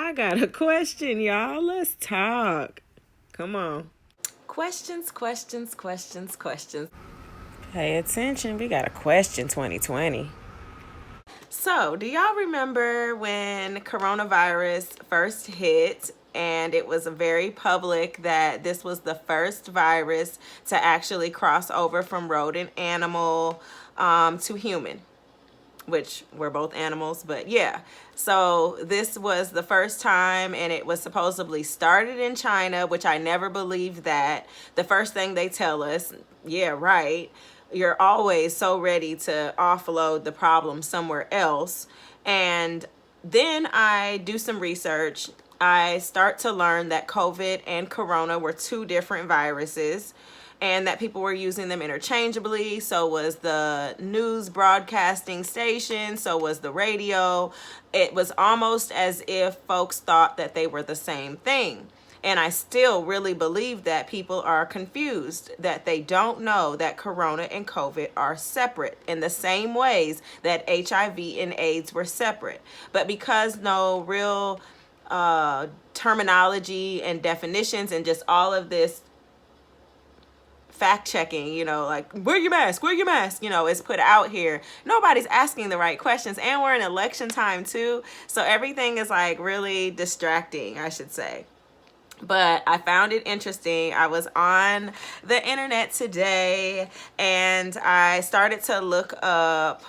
I got a question, y'all. Let's talk. Come on. Questions. Pay attention. We got a question 2020. So, do y'all remember when coronavirus first hit and it was very public that this was the first virus to actually cross over from rodent animal to human? Which we're both animals, but yeah. So this was the first time, and it was supposedly started in China, which I never believed that. The first thing they tell us, yeah, right, you're always so ready to offload the problem somewhere else. And then I do some research. I start to learn that COVID and Corona were two different viruses, and that people were using them interchangeably. So was the news broadcasting station, so was the radio. It was almost as if folks thought that they were the same thing. And I still really believe that people are confused, that they don't know that Corona and COVID are separate in the same ways that HIV and AIDS were separate. But because no real terminology and definitions and just all of this fact checking, like wear your mask, is put out here, nobody's asking the right questions, and we're in election time too, so everything is like really distracting, I should say. But I found it interesting. I was on the internet today and I started to look up,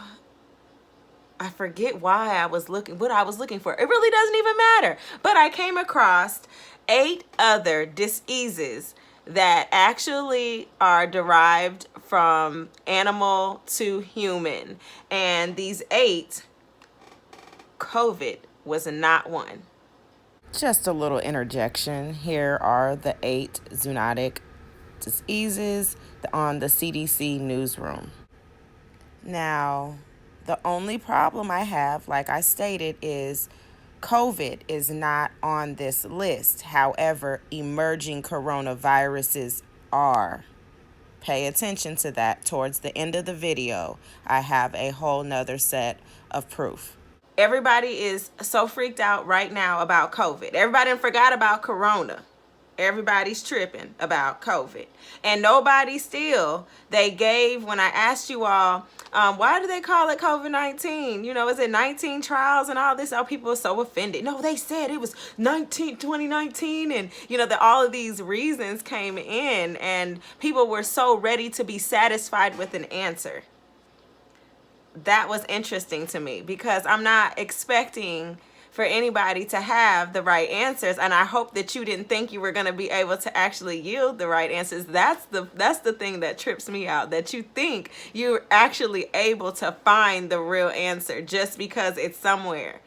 I forget what I was looking for. It really doesn't even matter. But I came across 8 other diseases that actually are derived from animal to human. And these 8, COVID was not one. Just a little interjection. Here are the 8 zoonotic diseases on the CDC newsroom. Now, the only problem I have, like I stated, is COVID is not on this list. However, emerging coronaviruses are. Pay attention to that. Towards the end of the video, I have a whole nother set of proof. Everybody is so freaked out right now about COVID. Everybody forgot about Corona. Everybody's tripping about COVID. And nobody still, they gave, when I asked you all, why do they call it COVID-19? Is it 19 trials and all this? Oh, people are so offended. No, they said it was 2019. And, that all of these reasons came in and people were so ready to be satisfied with an answer. That was interesting to me because I'm not expecting for anybody to have the right answers, and I hope that you didn't think you were going to be able to actually yield the right answers. That's the thing that trips me out, that you think you're actually able to find the real answer just because it's somewhere.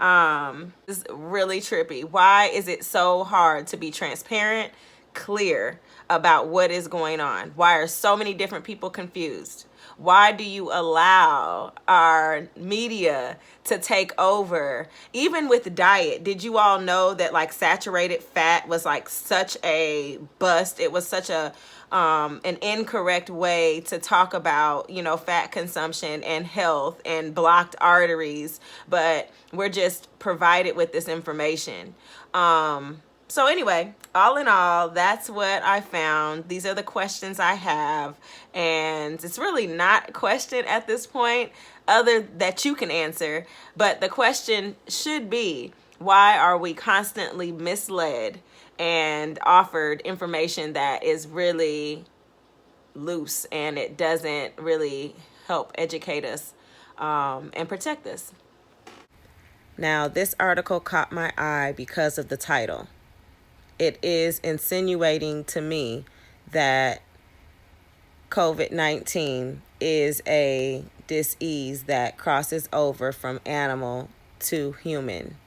It's really trippy. Why is it so hard to be transparent, clear about what is going on? Why are so many different people confused? Why do you allow our media to take over? Even with diet, did you all know that like saturated fat was like such a bust? It was such a an incorrect way to talk about, fat consumption and health and blocked arteries, but we're just provided with this information. So anyway, all in all, that's what I found. These are the questions I have. And it's really not a question at this point other that you can answer. But the question should be, why are we constantly misled and offered information that is really loose and it doesn't really help educate us and protect us? Now, this article caught my eye because of the title. It is insinuating to me that COVID-19 is a disease that crosses over from animal to human.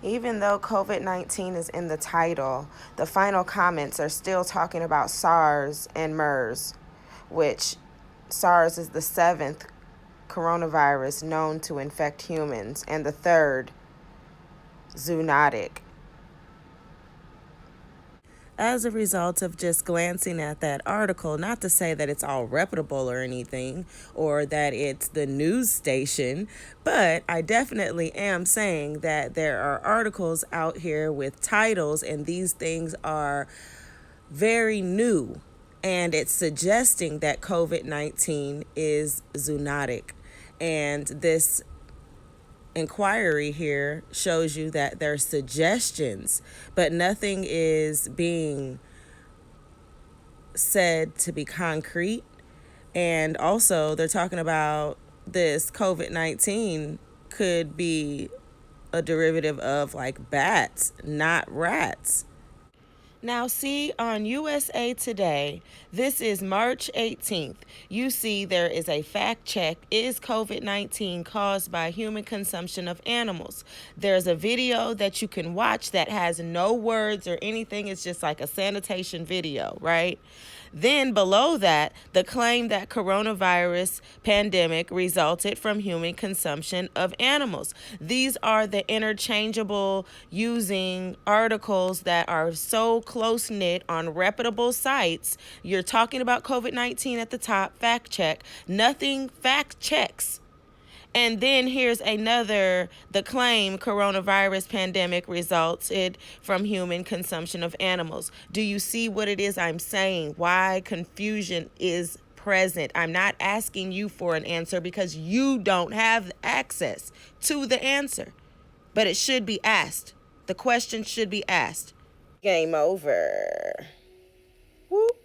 Even though COVID-19 is in the title, the final comments are still talking about SARS and MERS, which SARS is the 7th coronavirus known to infect humans and the 3rd zoonotic. as a result of just glancing at that article. Not to say that it's all reputable or anything, or that it's the news station, but I definitely am saying that there are articles out here with titles, and these things are very new. And it's suggesting that COVID-19 is zoonotic. And this inquiry here shows you that there's suggestions, but nothing is being said to be concrete. And also, they're talking about this COVID-19 could be a derivative of like bats, not rats. Now, see on USA Today, this is March 18th. You see there is a fact check. Is COVID-19 caused by human consumption of animals? There's a video that you can watch that has no words or anything. It's just like a sanitation video, right? Then below that, the claim that coronavirus pandemic resulted from human consumption of animals. These are the interchangeable using articles that are so close-knit on reputable sites. You're talking about COVID-19 at the top, fact check. Nothing fact checks. And then here's another, the claim coronavirus pandemic resulted from human consumption of animals. Do you see what it is I'm saying? Why confusion is present? I'm not asking you for an answer because you don't have access to the answer. But it should be asked. The question should be asked. Game over. Whoop.